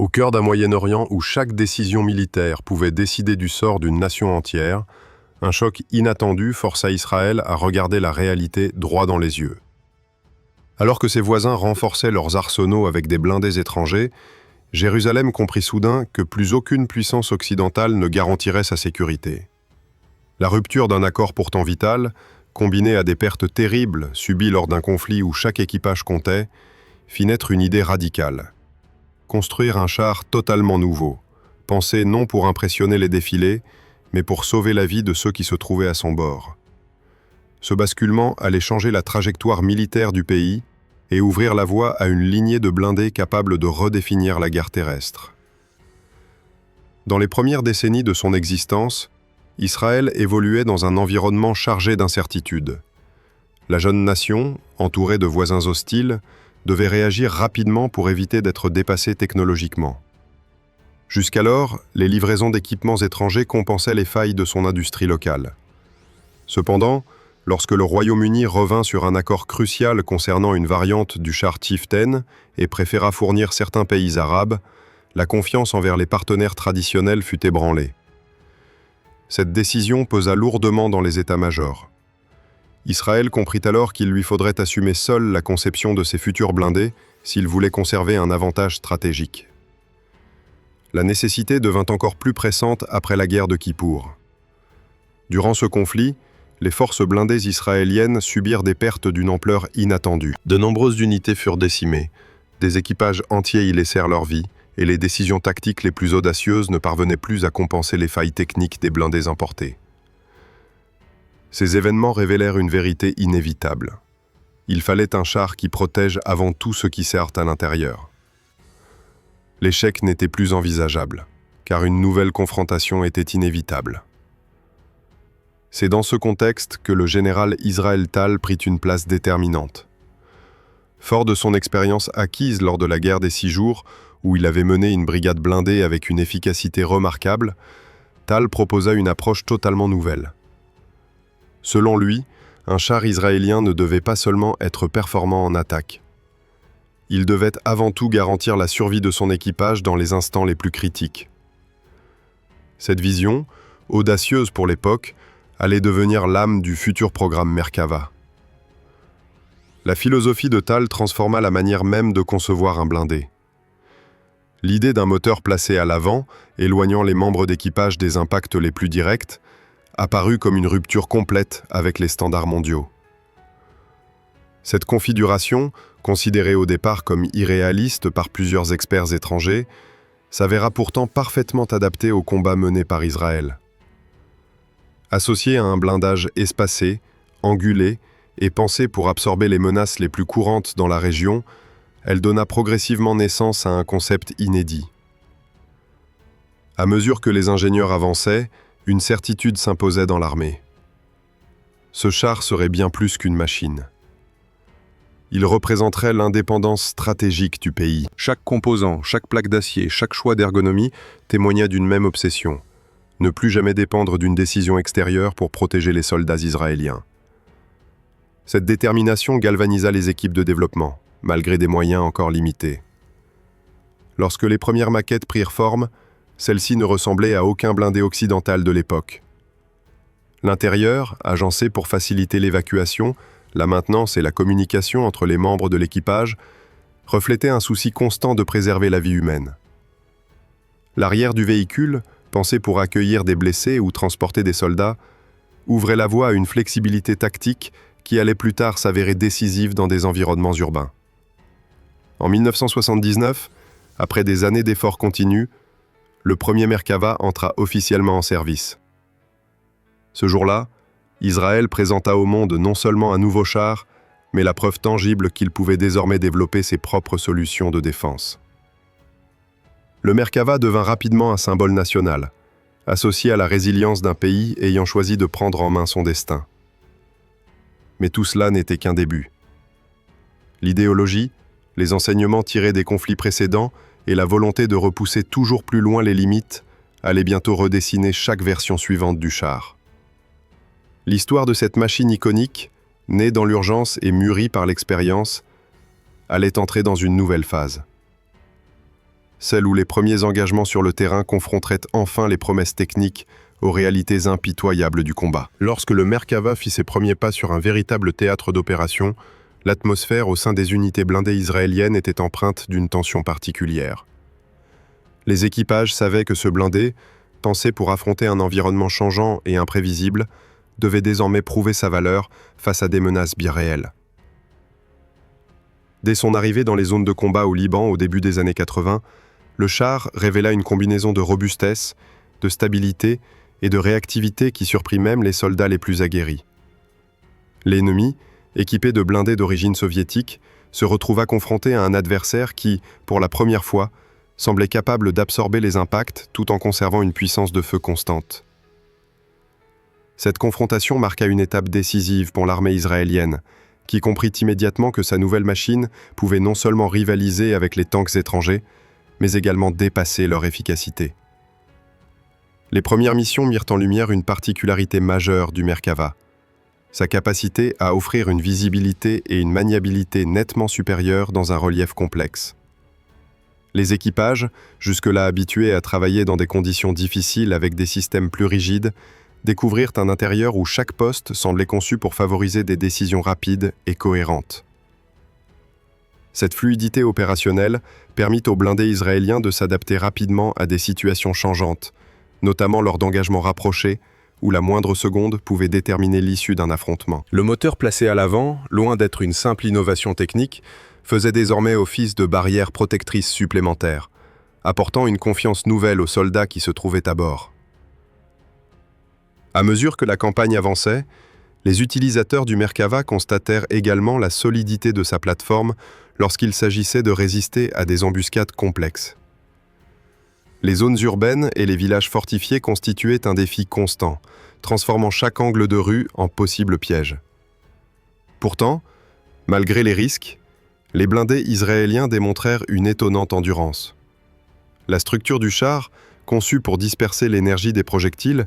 Au cœur d'un Moyen-Orient où chaque décision militaire pouvait décider du sort d'une nation entière, un choc inattendu força Israël à regarder la réalité droit dans les yeux. Alors que ses voisins renforçaient leurs arsenaux avec des blindés étrangers, Jérusalem comprit soudain que plus aucune puissance occidentale ne garantirait sa sécurité. La rupture d'un accord pourtant vital, combinée à des pertes terribles subies lors d'un conflit où chaque équipage comptait, fit naître une idée radicale. Construire un char totalement nouveau, pensé non pour impressionner les défilés, mais pour sauver la vie de ceux qui se trouvaient à son bord. Ce basculement allait changer la trajectoire militaire du pays et ouvrir la voie à une lignée de blindés capables de redéfinir la guerre terrestre. Dans les premières décennies de son existence, Israël évoluait dans un environnement chargé d'incertitudes. La jeune nation, entourée de voisins hostiles, devait réagir rapidement pour éviter d'être dépassée technologiquement. Jusqu'alors, les livraisons d'équipements étrangers compensaient les failles de son industrie locale. Cependant, lorsque le Royaume-Uni revint sur un accord crucial concernant une variante du char Chieftain et préféra fournir certains pays arabes, la confiance envers les partenaires traditionnels fut ébranlée. Cette décision pesa lourdement dans les états-majors. Israël comprit alors qu'il lui faudrait assumer seul la conception de ses futurs blindés s'il voulait conserver un avantage stratégique. La nécessité devint encore plus pressante après la guerre de Kippour. Durant ce conflit, les forces blindées israéliennes subirent des pertes d'une ampleur inattendue. De nombreuses unités furent décimées, des équipages entiers y laissèrent leur vie, et les décisions tactiques les plus audacieuses ne parvenaient plus à compenser les failles techniques des blindés importés. Ces événements révélèrent une vérité inévitable. Il fallait un char qui protège avant tout ceux qui servent à l'intérieur. L'échec n'était plus envisageable, car une nouvelle confrontation était inévitable. C'est dans ce contexte que le général Israël Tal prit une place déterminante. Fort de son expérience acquise lors de la guerre des 6 jours, où il avait mené une brigade blindée avec une efficacité remarquable, Tal proposa une approche totalement nouvelle. Selon lui, un char israélien ne devait pas seulement être performant en attaque. Il devait avant tout garantir la survie de son équipage dans les instants les plus critiques. Cette vision, audacieuse pour l'époque, allait devenir l'âme du futur programme Merkava. La philosophie de Tal transforma la manière même de concevoir un blindé. L'idée d'un moteur placé à l'avant, éloignant les membres d'équipage des impacts les plus directs, apparut comme une rupture complète avec les standards mondiaux. Cette configuration, considérée au départ comme irréaliste par plusieurs experts étrangers, s'avéra pourtant parfaitement adaptée au combat mené par Israël. Associée à un blindage espacé, angulé et pensé pour absorber les menaces les plus courantes dans la région, elle donna progressivement naissance à un concept inédit. À mesure que les ingénieurs avançaient, une certitude s'imposait dans l'armée. Ce char serait bien plus qu'une machine. Il représenterait l'indépendance stratégique du pays. Chaque composant, chaque plaque d'acier, chaque choix d'ergonomie témoignait d'une même obsession: ne plus jamais dépendre d'une décision extérieure pour protéger les soldats israéliens. Cette détermination galvanisa les équipes de développement, malgré des moyens encore limités. Lorsque les premières maquettes prirent forme, celle-ci ne ressemblait à aucun blindé occidental de l'époque. L'intérieur, agencé pour faciliter l'évacuation, la maintenance et la communication entre les membres de l'équipage, reflétait un souci constant de préserver la vie humaine. L'arrière du véhicule, pensé pour accueillir des blessés ou transporter des soldats, ouvrait la voie à une flexibilité tactique qui allait plus tard s'avérer décisive dans des environnements urbains. En 1979, après des années d'efforts continus, le premier Merkava entra officiellement en service. Ce jour-là, Israël présenta au monde non seulement un nouveau char, mais la preuve tangible qu'il pouvait désormais développer ses propres solutions de défense. Le Merkava devint rapidement un symbole national, associé à la résilience d'un pays ayant choisi de prendre en main son destin. Mais tout cela n'était qu'un début. L'idéologie, les enseignements tirés des conflits précédents et la volonté de repousser toujours plus loin les limites allaient bientôt redessiner chaque version suivante du char. L'histoire de cette machine iconique, née dans l'urgence et mûrie par l'expérience, allait entrer dans une nouvelle phase. celle où les premiers engagements sur le terrain confronteraient enfin les promesses techniques aux réalités impitoyables du combat. Lorsque le Merkava fit ses premiers pas sur un véritable théâtre d'opération, l'atmosphère au sein des unités blindées israéliennes était empreinte d'une tension particulière. Les équipages savaient que ce blindé, pensé pour affronter un environnement changeant et imprévisible, devait désormais prouver sa valeur face à des menaces bien réelles. Dès son arrivée dans les zones de combat au Liban au début des années 80, le char révéla une combinaison de robustesse, de stabilité et de réactivité qui surprit même les soldats les plus aguerris. L'ennemi, équipé de blindés d'origine soviétique, se retrouva confronté à un adversaire qui, pour la première fois, semblait capable d'absorber les impacts tout en conservant une puissance de feu constante. Cette confrontation marqua une étape décisive pour l'armée israélienne, qui comprit immédiatement que sa nouvelle machine pouvait non seulement rivaliser avec les tanks étrangers, mais également dépasser leur efficacité. Les premières missions mirent en lumière une particularité majeure du Merkava, sa capacité à offrir une visibilité et une maniabilité nettement supérieures dans un relief complexe. Les équipages, jusque-là habitués à travailler dans des conditions difficiles avec des systèmes plus rigides, découvrirent un intérieur où chaque poste semblait conçu pour favoriser des décisions rapides et cohérentes. Cette fluidité opérationnelle permit aux blindés israéliens de s'adapter rapidement à des situations changeantes, notamment lors d'engagements rapprochés, où la moindre seconde pouvait déterminer l'issue d'un affrontement. Le moteur placé à l'avant, loin d'être une simple innovation technique, faisait désormais office de barrière protectrice supplémentaire, apportant une confiance nouvelle aux soldats qui se trouvaient à bord. À mesure que la campagne avançait, les utilisateurs du Merkava constatèrent également la solidité de sa plateforme lorsqu'il s'agissait de résister à des embuscades complexes. Les zones urbaines et les villages fortifiés constituaient un défi constant, transformant chaque angle de rue en possible piège. Pourtant, malgré les risques, les blindés israéliens démontrèrent une étonnante endurance. La structure du char, conçue pour disperser l'énergie des projectiles,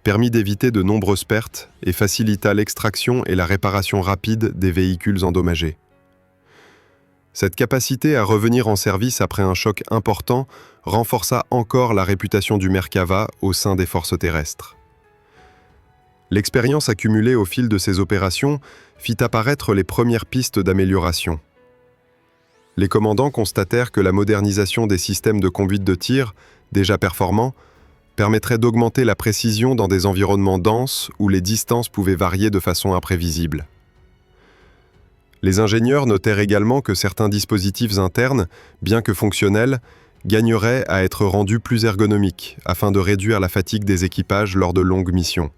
permit d'éviter de nombreuses pertes et facilita l'extraction et la réparation rapide des véhicules endommagés. Cette capacité à revenir en service après un choc important renforça encore la réputation du Merkava au sein des forces terrestres. L'expérience accumulée au fil de ces opérations fit apparaître les premières pistes d'amélioration. Les commandants constatèrent que la modernisation des systèmes de conduite de tir, déjà performants, permettrait d'augmenter la précision dans des environnements denses où les distances pouvaient varier de façon imprévisible. Les ingénieurs notèrent également que certains dispositifs internes, bien que fonctionnels, gagneraient à être rendus plus ergonomiques afin de réduire la fatigue des équipages lors de longues missions.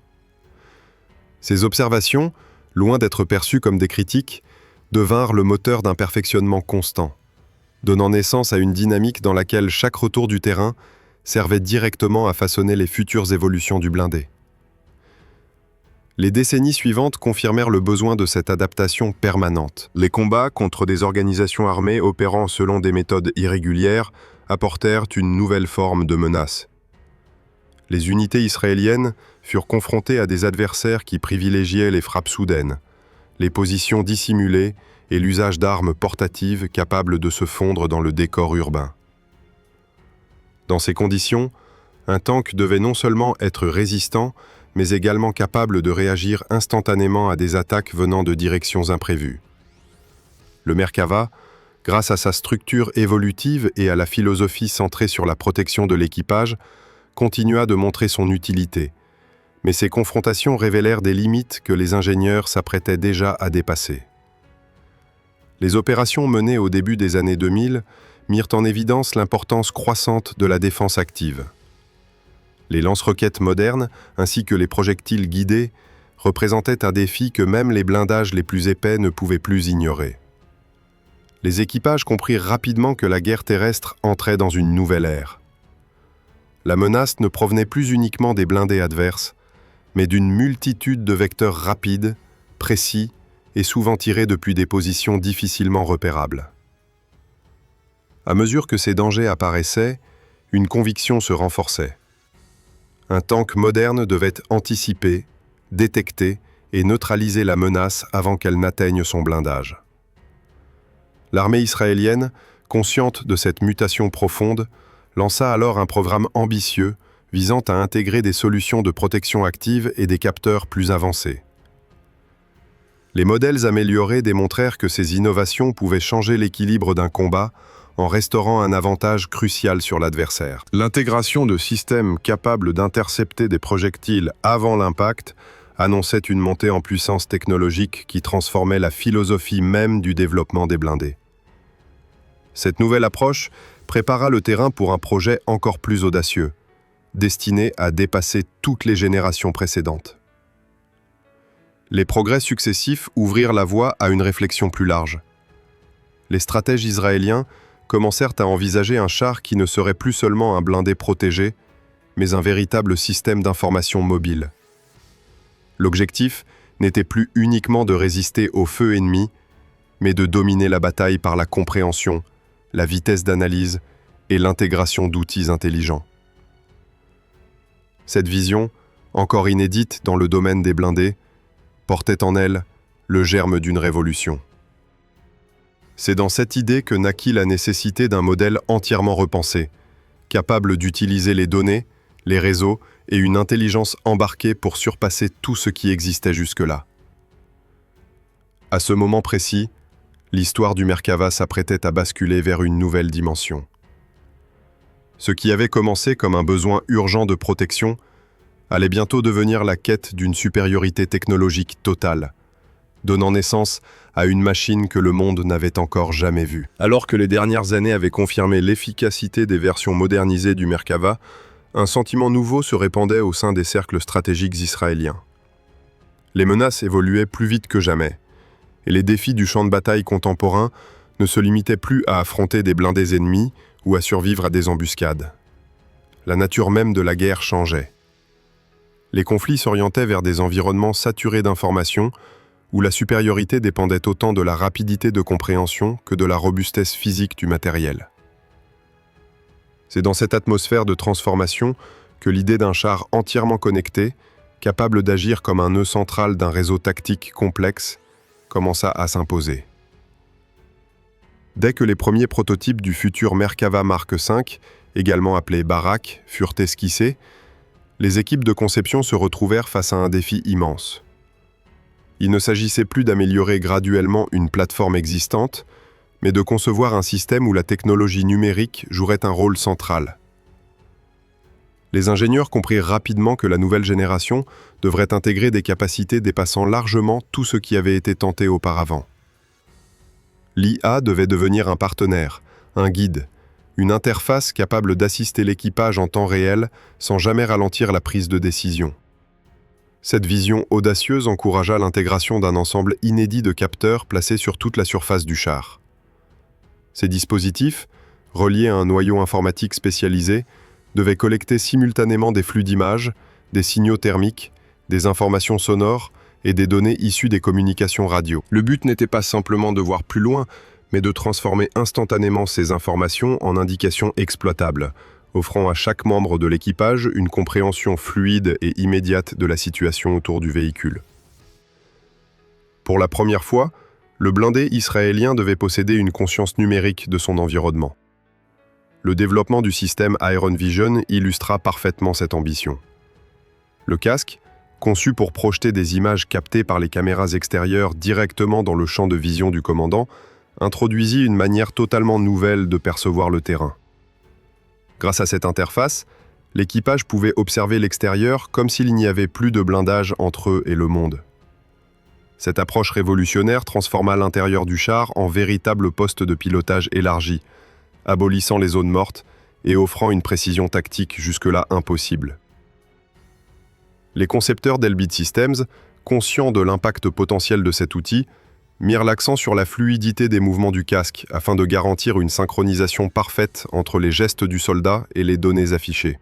Ces observations, loin d'être perçues comme des critiques, devinrent le moteur d'un perfectionnement constant, donnant naissance à une dynamique dans laquelle chaque retour du terrain servait directement à façonner les futures évolutions du blindé. Les décennies suivantes confirmèrent le besoin de cette adaptation permanente. Les combats contre des organisations armées opérant selon des méthodes irrégulières apportèrent une nouvelle forme de menace. Les unités israéliennes furent confrontées à des adversaires qui privilégiaient les frappes soudaines, les positions dissimulées et l'usage d'armes portatives capables de se fondre dans le décor urbain. Dans ces conditions, un tank devait non seulement être résistant, mais également capable de réagir instantanément à des attaques venant de directions imprévues. Le Merkava, grâce à sa structure évolutive et à la philosophie centrée sur la protection de l'équipage, continua de montrer son utilité, mais ces confrontations révélèrent des limites que les ingénieurs s'apprêtaient déjà à dépasser. Les opérations menées au début des années 2000 mirent en évidence l'importance croissante de la défense active. Les lance-roquettes modernes, ainsi que les projectiles guidés, représentaient un défi que même les blindages les plus épais ne pouvaient plus ignorer. Les équipages comprirent rapidement que la guerre terrestre entrait dans une nouvelle ère. La menace ne provenait plus uniquement des blindés adverses, mais d'une multitude de vecteurs rapides, précis et souvent tirés depuis des positions difficilement repérables. À mesure que ces dangers apparaissaient, une conviction se renforçait. Un tank moderne devait anticiper, détecter et neutraliser la menace avant qu'elle n'atteigne son blindage. L'armée israélienne, consciente de cette mutation profonde, lança alors un programme ambitieux visant à intégrer des solutions de protection active et des capteurs plus avancés. Les modèles améliorés démontrèrent que ces innovations pouvaient changer l'équilibre d'un combat en restaurant un avantage crucial sur l'adversaire. L'intégration de systèmes capables d'intercepter des projectiles avant l'impact annonçait une montée en puissance technologique qui transformait la philosophie même du développement des blindés. Cette nouvelle approche prépara le terrain pour un projet encore plus audacieux, destiné à dépasser toutes les générations précédentes. Les progrès successifs ouvrirent la voie à une réflexion plus large. Les stratèges israéliens commencèrent à envisager un char qui ne serait plus seulement un blindé protégé, mais un véritable système d'information mobile. L'objectif n'était plus uniquement de résister au feu ennemi, mais de dominer la bataille par la compréhension, la vitesse d'analyse et l'intégration d'outils intelligents. Cette vision, encore inédite dans le domaine des blindés, portait en elle le germe d'une révolution. C'est dans cette idée que naquit la nécessité d'un modèle entièrement repensé, capable d'utiliser les données, les réseaux et une intelligence embarquée pour surpasser tout ce qui existait jusque-là. À ce moment précis, l'histoire du Merkava s'apprêtait à basculer vers une nouvelle dimension. Ce qui avait commencé comme un besoin urgent de protection allait bientôt devenir la quête d'une supériorité technologique totale, donnant naissance à une machine que le monde n'avait encore jamais vue. Alors que les dernières années avaient confirmé l'efficacité des versions modernisées du Merkava, un sentiment nouveau se répandait au sein des cercles stratégiques israéliens. Les menaces évoluaient plus vite que jamais, et les défis du champ de bataille contemporain ne se limitaient plus à affronter des blindés ennemis ou à survivre à des embuscades. La nature même de la guerre changeait. Les conflits s'orientaient vers des environnements saturés d'informations où la supériorité dépendait autant de la rapidité de compréhension que de la robustesse physique du matériel. C'est dans cette atmosphère de transformation que l'idée d'un char entièrement connecté, capable d'agir comme un nœud central d'un réseau tactique complexe, commença à s'imposer. Dès que les premiers prototypes du futur Merkava Mark V, également appelé Barak, furent esquissés, les équipes de conception se retrouvèrent face à un défi immense. Il ne s'agissait plus d'améliorer graduellement une plateforme existante, mais de concevoir un système où la technologie numérique jouerait un rôle central. Les ingénieurs comprirent rapidement que la nouvelle génération devrait intégrer des capacités dépassant largement tout ce qui avait été tenté auparavant. L'IA devait devenir un partenaire, un guide, une interface capable d'assister l'équipage en temps réel sans jamais ralentir la prise de décision. Cette vision audacieuse encouragea l'intégration d'un ensemble inédit de capteurs placés sur toute la surface du char. Ces dispositifs, reliés à un noyau informatique spécialisé, devaient collecter simultanément des flux d'images, des signaux thermiques, des informations sonores et des données issues des communications radio. Le but n'était pas simplement de voir plus loin, mais de transformer instantanément ces informations en indications exploitables, offrant à chaque membre de l'équipage une compréhension fluide et immédiate de la situation autour du véhicule. Pour la première fois, le blindé israélien devait posséder une conscience numérique de son environnement. Le développement du système Iron Vision illustra parfaitement cette ambition. Le casque, conçu pour projeter des images captées par les caméras extérieures directement dans le champ de vision du commandant, introduisit une manière totalement nouvelle de percevoir le terrain. Grâce à cette interface, l'équipage pouvait observer l'extérieur comme s'il n'y avait plus de blindage entre eux et le monde. Cette approche révolutionnaire transforma l'intérieur du char en véritable poste de pilotage élargi, abolissant les zones mortes et offrant une précision tactique jusque-là impossible. Les concepteurs d'Elbit Systems, conscients de l'impact potentiel de cet outil, mirent l'accent sur la fluidité des mouvements du casque afin de garantir une synchronisation parfaite entre les gestes du soldat et les données affichées.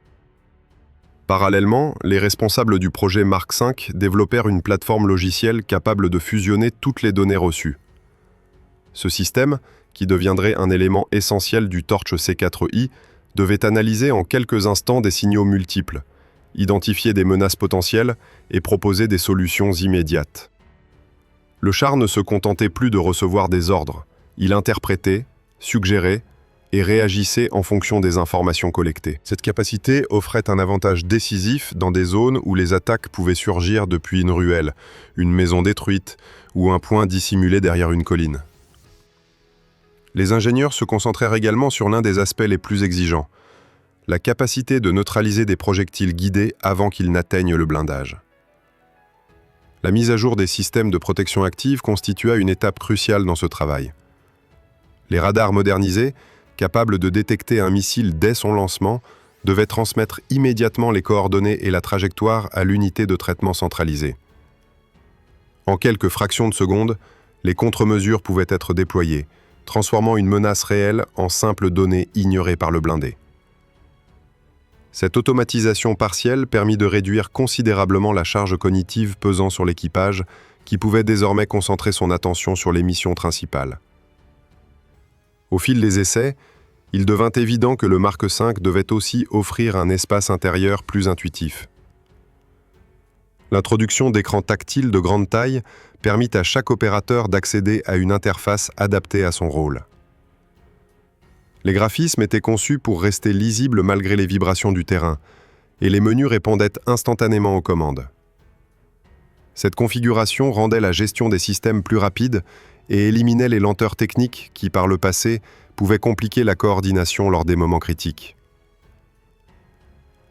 Parallèlement, les responsables du projet Mark V développèrent une plateforme logicielle capable de fusionner toutes les données reçues. Ce système, qui deviendrait un élément essentiel du Torch C4I, devait analyser en quelques instants des signaux multiples, identifier des menaces potentielles et proposer des solutions immédiates. Le char ne se contentait plus de recevoir des ordres, il interprétait, suggérait, et réagissait en fonction des informations collectées. Cette capacité offrait un avantage décisif dans des zones où les attaques pouvaient surgir depuis une ruelle, une maison détruite ou un point dissimulé derrière une colline. Les ingénieurs se concentrèrent également sur l'un des aspects les plus exigeants, la capacité de neutraliser des projectiles guidés avant qu'ils n'atteignent le blindage. La mise à jour des systèmes de protection active constitua une étape cruciale dans ce travail. Les radars modernisés, capables de détecter un missile dès son lancement, devaient transmettre immédiatement les coordonnées et la trajectoire à l'unité de traitement centralisée. En quelques fractions de secondes, les contre-mesures pouvaient être déployées, transformant une menace réelle en simples données ignorées par le blindé. Cette automatisation partielle permit de réduire considérablement la charge cognitive pesant sur l'équipage, qui pouvait désormais concentrer son attention sur les missions principales. Au fil des essais, il devint évident que le Mark V devait aussi offrir un espace intérieur plus intuitif. L'introduction d'écrans tactiles de grande taille permit à chaque opérateur d'accéder à une interface adaptée à son rôle. Les graphismes étaient conçus pour rester lisibles malgré les vibrations du terrain, et les menus répondaient instantanément aux commandes. Cette configuration rendait la gestion des systèmes plus rapide et éliminait les lenteurs techniques qui, par le passé, pouvaient compliquer la coordination lors des moments critiques.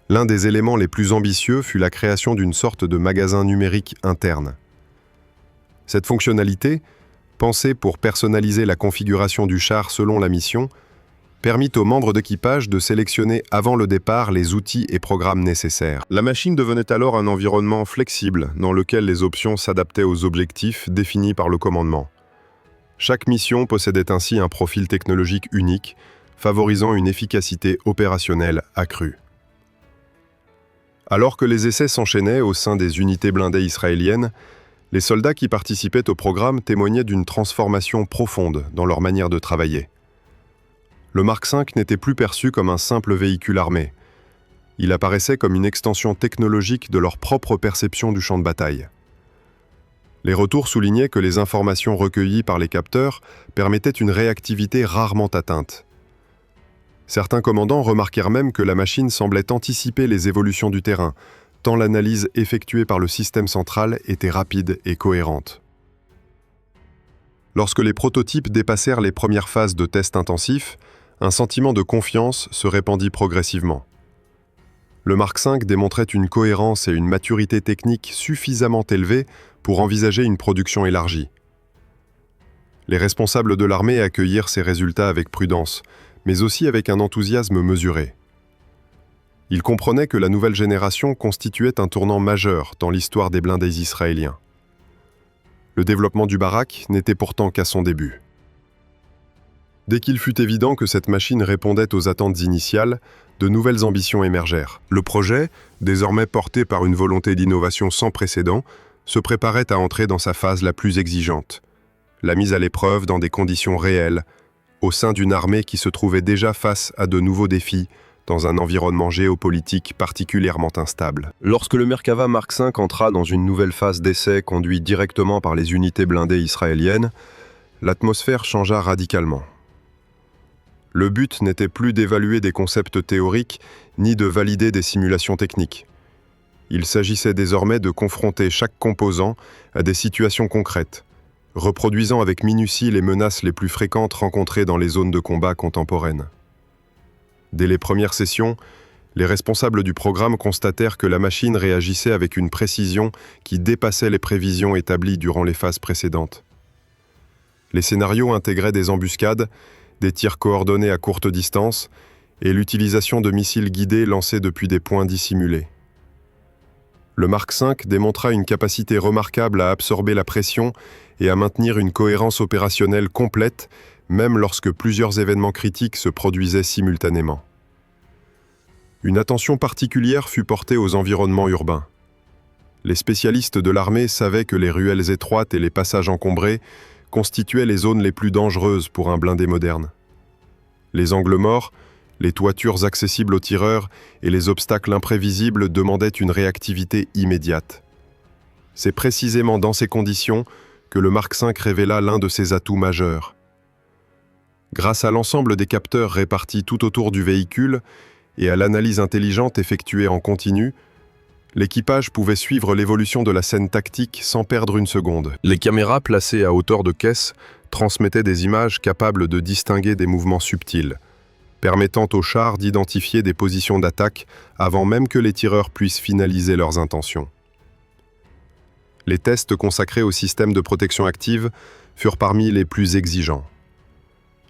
L'un des éléments les plus ambitieux fut la création d'une sorte de magasin numérique interne. Cette fonctionnalité, pensée pour personnaliser la configuration du char selon la mission, permit aux membres d'équipage de sélectionner avant le départ les outils et programmes nécessaires. La machine devenait alors un environnement flexible dans lequel les options s'adaptaient aux objectifs définis par le commandement. Chaque mission possédait ainsi un profil technologique unique, favorisant une efficacité opérationnelle accrue. Alors que les essais s'enchaînaient au sein des unités blindées israéliennes, les soldats qui participaient au programme témoignaient d'une transformation profonde dans leur manière de travailler. Le Mark V n'était plus perçu comme un simple véhicule armé. Il apparaissait comme une extension technologique de leur propre perception du champ de bataille. Les retours soulignaient que les informations recueillies par les capteurs permettaient une réactivité rarement atteinte. Certains commandants remarquèrent même que la machine semblait anticiper les évolutions du terrain, tant l'analyse effectuée par le système central était rapide et cohérente. Lorsque les prototypes dépassèrent les premières phases de tests intensifs, un sentiment de confiance se répandit progressivement. Le Mark V démontrait une cohérence et une maturité technique suffisamment élevées pour envisager une production élargie. Les responsables de l'armée accueillirent ces résultats avec prudence, mais aussi avec un enthousiasme mesuré. Ils comprenaient que la nouvelle génération constituait un tournant majeur dans l'histoire des blindés israéliens. Le développement du Barak n'était pourtant qu'à son début. Dès qu'il fut évident que cette machine répondait aux attentes initiales, de nouvelles ambitions émergèrent. Le projet, désormais porté par une volonté d'innovation sans précédent, se préparait à entrer dans sa phase la plus exigeante, la mise à l'épreuve dans des conditions réelles, au sein d'une armée qui se trouvait déjà face à de nouveaux défis, dans un environnement géopolitique particulièrement instable. Lorsque le Merkava Mark V entra dans une nouvelle phase d'essai conduite directement par les unités blindées israéliennes, l'atmosphère changea radicalement. Le but n'était plus d'évaluer des concepts théoriques, ni de valider des simulations techniques. Il s'agissait désormais de confronter chaque composant à des situations concrètes, reproduisant avec minutie les menaces les plus fréquentes rencontrées dans les zones de combat contemporaines. Dès les premières sessions, les responsables du programme constatèrent que la machine réagissait avec une précision qui dépassait les prévisions établies durant les phases précédentes. Les scénarios intégraient des embuscades, des tirs coordonnés à courte distance et l'utilisation de missiles guidés lancés depuis des points dissimulés. Le Mark V démontra une capacité remarquable à absorber la pression et à maintenir une cohérence opérationnelle complète, même lorsque plusieurs événements critiques se produisaient simultanément. Une attention particulière fut portée aux environnements urbains. Les spécialistes de l'armée savaient que les ruelles étroites et les passages encombrés constituaient les zones les plus dangereuses pour un blindé moderne. Les angles morts, les toitures accessibles aux tireurs et les obstacles imprévisibles demandaient une réactivité immédiate. C'est précisément dans ces conditions que le Mark V révéla l'un de ses atouts majeurs. Grâce à l'ensemble des capteurs répartis tout autour du véhicule et à l'analyse intelligente effectuée en continu, l'équipage pouvait suivre l'évolution de la scène tactique sans perdre une seconde. Les caméras placées à hauteur de caisse transmettaient des images capables de distinguer des mouvements subtils, permettant aux chars d'identifier des positions d'attaque avant même que les tireurs puissent finaliser leurs intentions. Les tests consacrés au système de protection active furent parmi les plus exigeants.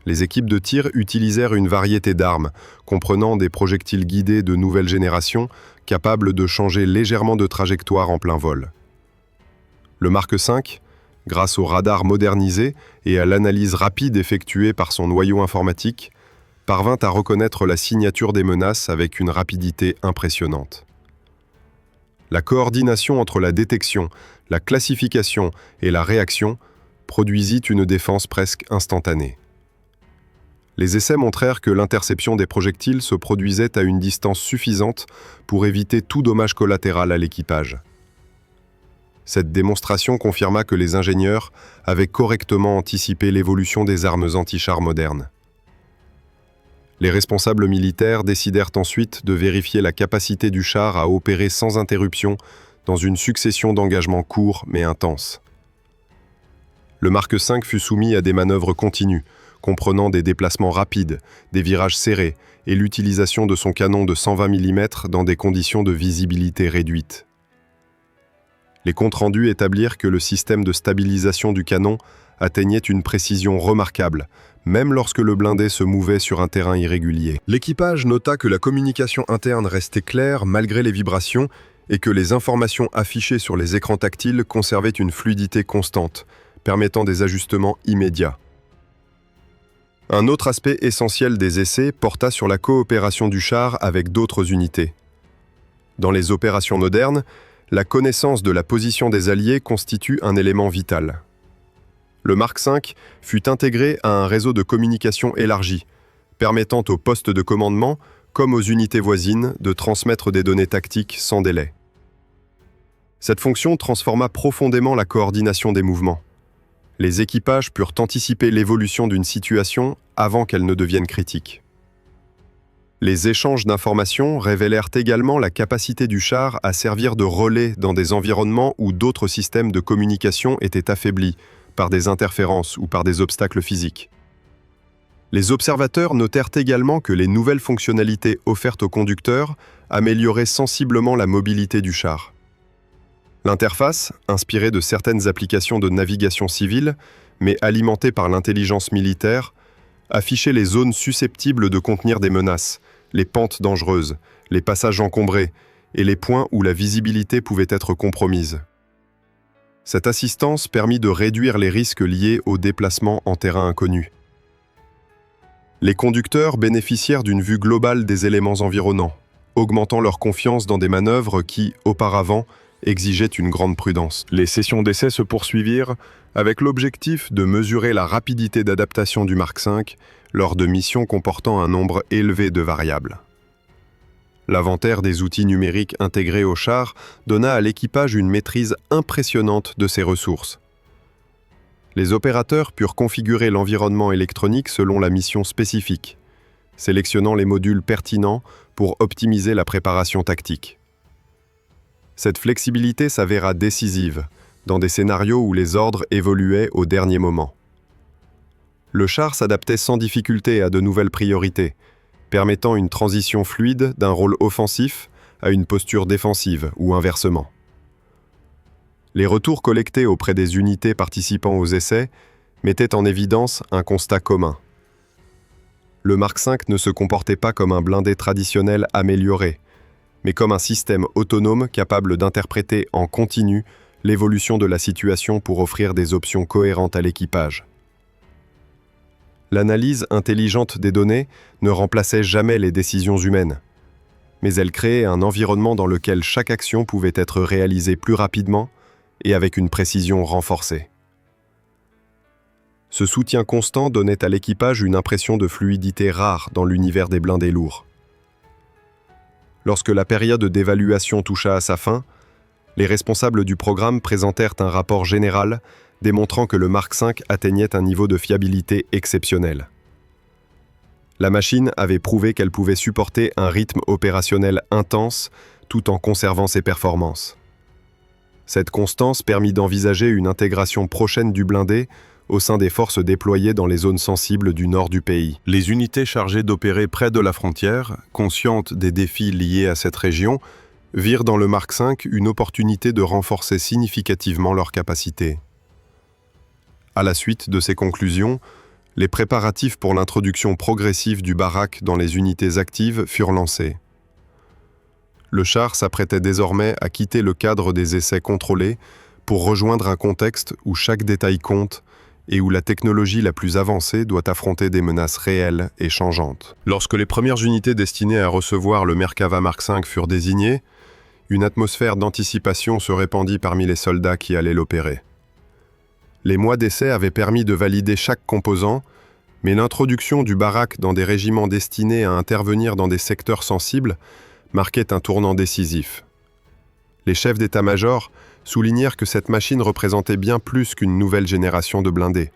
Les équipes de tir utilisèrent une variété d'armes, comprenant des projectiles guidés de nouvelle génération, capables de changer légèrement de trajectoire en plein vol. Le Mark V, grâce au radar modernisé et à l'analyse rapide effectuée par son noyau informatique, parvint à reconnaître la signature des menaces avec une rapidité impressionnante. La coordination entre la détection, la classification et la réaction produisit une défense presque instantanée. Les essais montrèrent que l'interception des projectiles se produisait à une distance suffisante pour éviter tout dommage collatéral à l'équipage. Cette démonstration confirma que les ingénieurs avaient correctement anticipé l'évolution des armes anti-chars modernes. Les responsables militaires décidèrent ensuite de vérifier la capacité du char à opérer sans interruption dans une succession d'engagements courts mais intenses. Le Mark V fut soumis à des manœuvres continues, comprenant des déplacements rapides, des virages serrés et l'utilisation de son canon de 120 mm dans des conditions de visibilité réduites. Les comptes rendus établirent que le système de stabilisation du canon atteignait une précision remarquable, même lorsque le blindé se mouvait sur un terrain irrégulier. L'équipage nota que la communication interne restait claire malgré les vibrations et que les informations affichées sur les écrans tactiles conservaient une fluidité constante, permettant des ajustements immédiats. Un autre aspect essentiel des essais porta sur la coopération du char avec d'autres unités. Dans les opérations modernes, la connaissance de la position des alliés constitue un élément vital. Le Mark V fut intégré à un réseau de communication élargi, permettant aux postes de commandement, comme aux unités voisines, de transmettre des données tactiques sans délai. Cette fonction transforma profondément la coordination des mouvements. Les équipages purent anticiper l'évolution d'une situation avant qu'elle ne devienne critique. Les échanges d'informations révélèrent également la capacité du char à servir de relais dans des environnements où d'autres systèmes de communication étaient affaiblis par des interférences ou par des obstacles physiques. Les observateurs notèrent également que les nouvelles fonctionnalités offertes aux conducteurs amélioraient sensiblement la mobilité du char. L'interface, inspirée de certaines applications de navigation civile, mais alimentée par l'intelligence militaire, affichait les zones susceptibles de contenir des menaces, les pentes dangereuses, les passages encombrés et les points où la visibilité pouvait être compromise. Cette assistance permit de réduire les risques liés au déplacement en terrain inconnu. Les conducteurs bénéficièrent d'une vue globale des éléments environnants, augmentant leur confiance dans des manœuvres qui, auparavant, exigeaient une grande prudence. Les sessions d'essai se poursuivirent avec l'objectif de mesurer la rapidité d'adaptation du Mark V lors de missions comportant un nombre élevé de variables. L'inventaire des outils numériques intégrés au char donna à l'équipage une maîtrise impressionnante de ses ressources. Les opérateurs purent configurer l'environnement électronique selon la mission spécifique, sélectionnant les modules pertinents pour optimiser la préparation tactique. Cette flexibilité s'avéra décisive dans des scénarios où les ordres évoluaient au dernier moment. Le char s'adaptait sans difficulté à de nouvelles priorités, permettant une transition fluide d'un rôle offensif à une posture défensive ou inversement. Les retours collectés auprès des unités participant aux essais mettaient en évidence un constat commun. Le Mark V ne se comportait pas comme un blindé traditionnel amélioré, mais comme un système autonome capable d'interpréter en continu l'évolution de la situation pour offrir des options cohérentes à l'équipage. L'analyse intelligente des données ne remplaçait jamais les décisions humaines, mais elle créait un environnement dans lequel chaque action pouvait être réalisée plus rapidement et avec une précision renforcée. Ce soutien constant donnait à l'équipage une impression de fluidité rare dans l'univers des blindés lourds. Lorsque la période d'évaluation toucha à sa fin, les responsables du programme présentèrent un rapport général démontrant que le Mark V atteignait un niveau de fiabilité exceptionnel. La machine avait prouvé qu'elle pouvait supporter un rythme opérationnel intense tout en conservant ses performances. Cette constance permit d'envisager une intégration prochaine du blindé au sein des forces déployées dans les zones sensibles du nord du pays. Les unités chargées d'opérer près de la frontière, conscientes des défis liés à cette région, virent dans le Mark V une opportunité de renforcer significativement leurs capacités. À la suite de ces conclusions, les préparatifs pour l'introduction progressive du Barak dans les unités actives furent lancés. Le char s'apprêtait désormais à quitter le cadre des essais contrôlés pour rejoindre un contexte où chaque détail compte et où la technologie la plus avancée doit affronter des menaces réelles et changeantes. Lorsque les premières unités destinées à recevoir le Merkava Mark V furent désignées, une atmosphère d'anticipation se répandit parmi les soldats qui allaient l'opérer. Les mois d'essai avaient permis de valider chaque composant, mais l'introduction du Barak dans des régiments destinés à intervenir dans des secteurs sensibles marquait un tournant décisif. Les chefs d'état-major soulignèrent que cette machine représentait bien plus qu'une nouvelle génération de blindés.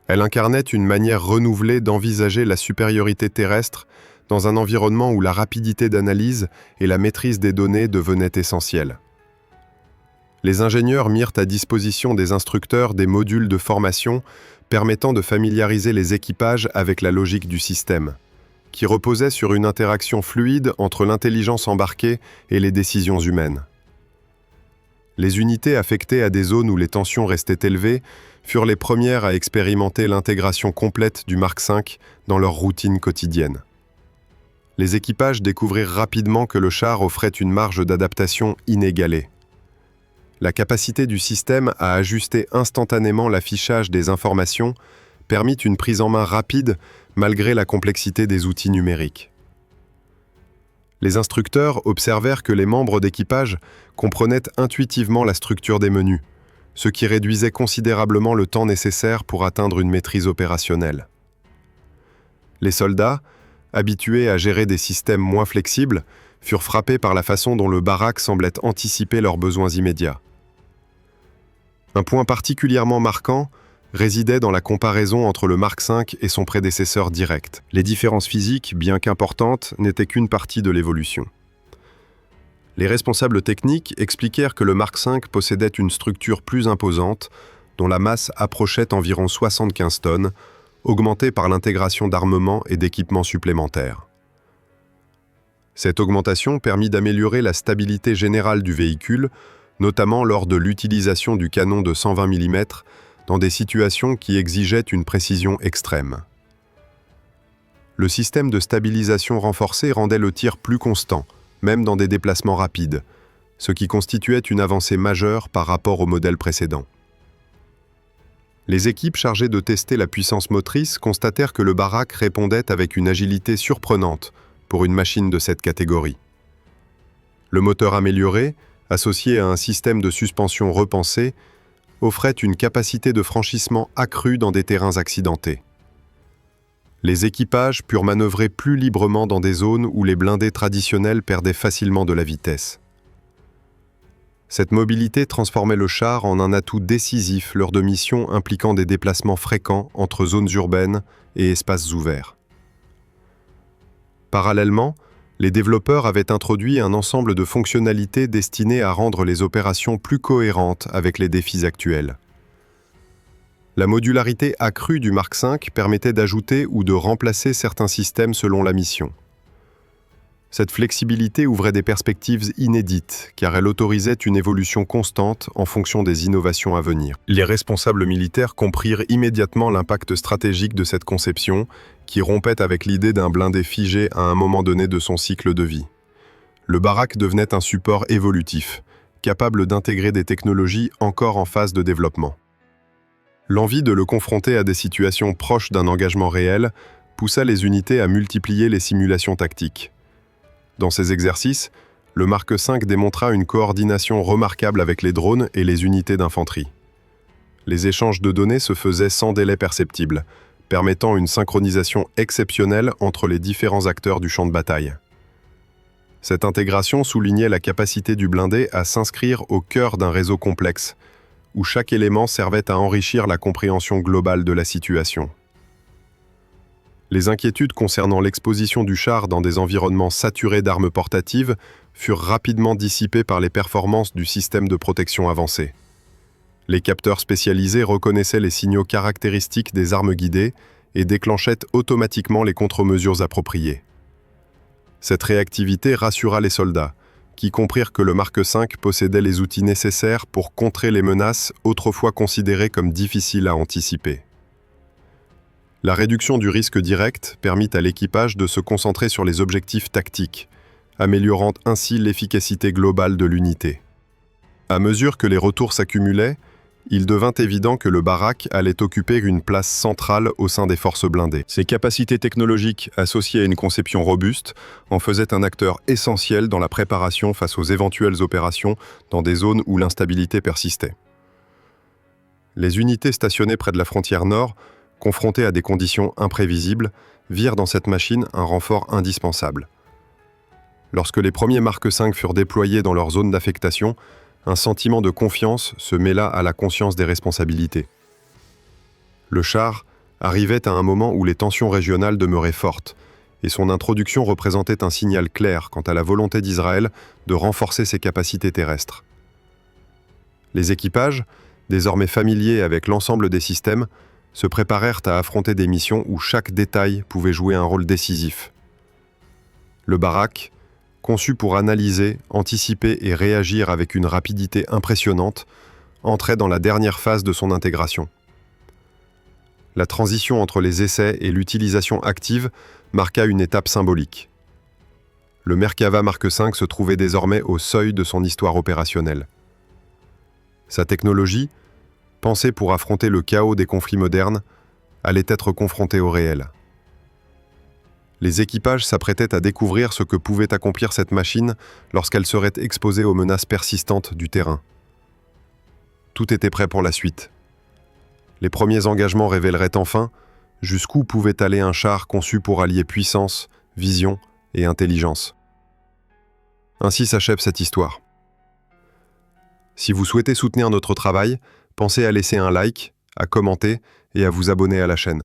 Elle incarnait une manière renouvelée d'envisager la supériorité terrestre dans un environnement où la rapidité d'analyse et la maîtrise des données devenaient essentielles. Les ingénieurs mirent à disposition des instructeurs des modules de formation permettant de familiariser les équipages avec la logique du système, qui reposait sur une interaction fluide entre l'intelligence embarquée et les décisions humaines. Les unités affectées à des zones où les tensions restaient élevées furent les premières à expérimenter l'intégration complète du Mark V dans leur routine quotidienne. Les équipages découvrirent rapidement que le char offrait une marge d'adaptation inégalée. La capacité du système à ajuster instantanément l'affichage des informations permit une prise en main rapide malgré la complexité des outils numériques. Les instructeurs observèrent que les membres d'équipage comprenaient intuitivement la structure des menus, ce qui réduisait considérablement le temps nécessaire pour atteindre une maîtrise opérationnelle. Les soldats, habitués à gérer des systèmes moins flexibles, furent frappés par la façon dont le Barak semblait anticiper leurs besoins immédiats. Un point particulièrement marquant résidait dans la comparaison entre le Mark V et son prédécesseur direct. Les différences physiques, bien qu'importantes, n'étaient qu'une partie de l'évolution. Les responsables techniques expliquèrent que le Mark V possédait une structure plus imposante, dont la masse approchait environ 75 tonnes, augmentée par l'intégration d'armements et d'équipements supplémentaires. Cette augmentation permit d'améliorer la stabilité générale du véhicule, notamment lors de l'utilisation du canon de 120 mm dans des situations qui exigeaient une précision extrême. Le système de stabilisation renforcé rendait le tir plus constant, même dans des déplacements rapides, ce qui constituait une avancée majeure par rapport au modèle précédent. Les équipes chargées de tester la puissance motrice constatèrent que le Barak répondait avec une agilité surprenante pour une machine de cette catégorie. Le moteur amélioré, associé à un système de suspension repensé, offrait une capacité de franchissement accrue dans des terrains accidentés. Les équipages purent manœuvrer plus librement dans des zones où les blindés traditionnels perdaient facilement de la vitesse. Cette mobilité transformait le char en un atout décisif lors de missions impliquant des déplacements fréquents entre zones urbaines et espaces ouverts. Parallèlement, les développeurs avaient introduit un ensemble de fonctionnalités destinées à rendre les opérations plus cohérentes avec les défis actuels. La modularité accrue du Mark V permettait d'ajouter ou de remplacer certains systèmes selon la mission. Cette flexibilité ouvrait des perspectives inédites, car elle autorisait une évolution constante en fonction des innovations à venir. Les responsables militaires comprirent immédiatement l'impact stratégique de cette conception, qui rompait avec l'idée d'un blindé figé à un moment donné de son cycle de vie. Le Barak devenait un support évolutif, capable d'intégrer des technologies encore en phase de développement. L'envie de le confronter à des situations proches d'un engagement réel poussa les unités à multiplier les simulations tactiques. Dans ces exercices, le Mark V démontra une coordination remarquable avec les drones et les unités d'infanterie. Les échanges de données se faisaient sans délai perceptible, permettant une synchronisation exceptionnelle entre les différents acteurs du champ de bataille. Cette intégration soulignait la capacité du blindé à s'inscrire au cœur d'un réseau complexe, où chaque élément servait à enrichir la compréhension globale de la situation. Les inquiétudes concernant l'exposition du char dans des environnements saturés d'armes portatives furent rapidement dissipées par les performances du système de protection avancé. Les capteurs spécialisés reconnaissaient les signaux caractéristiques des armes guidées et déclenchaient automatiquement les contre-mesures appropriées. Cette réactivité rassura les soldats, qui comprirent que le Mark V possédait les outils nécessaires pour contrer les menaces autrefois considérées comme difficiles à anticiper. La réduction du risque direct permit à l'équipage de se concentrer sur les objectifs tactiques, améliorant ainsi l'efficacité globale de l'unité. À mesure que les retours s'accumulaient, il devint évident que le Barak allait occuper une place centrale au sein des forces blindées. Ses capacités technologiques, associées à une conception robuste, en faisaient un acteur essentiel dans la préparation face aux éventuelles opérations dans des zones où l'instabilité persistait. Les unités stationnées près de la frontière nord, confrontées à des conditions imprévisibles, virent dans cette machine un renfort indispensable. Lorsque les premiers Mark V furent déployés dans leur zone d'affectation, un sentiment de confiance se mêla à la conscience des responsabilités. Le char arrivait à un moment où les tensions régionales demeuraient fortes, et son introduction représentait un signal clair quant à la volonté d'Israël de renforcer ses capacités terrestres. Les équipages, désormais familiers avec l'ensemble des systèmes, se préparèrent à affronter des missions où chaque détail pouvait jouer un rôle décisif. Le Barak, conçu pour analyser, anticiper et réagir avec une rapidité impressionnante, entrait dans la dernière phase de son intégration. La transition entre les essais et l'utilisation active marqua une étape symbolique. Le Merkava Mark V se trouvait désormais au seuil de son histoire opérationnelle. Sa technologie, pensée pour affronter le chaos des conflits modernes, allait être confrontée au réel. Les équipages s'apprêtaient à découvrir ce que pouvait accomplir cette machine lorsqu'elle serait exposée aux menaces persistantes du terrain. Tout était prêt pour la suite. Les premiers engagements révéleraient enfin jusqu'où pouvait aller un char conçu pour allier puissance, vision et intelligence. Ainsi s'achève cette histoire. Si vous souhaitez soutenir notre travail, pensez à laisser un like, à commenter et à vous abonner à la chaîne.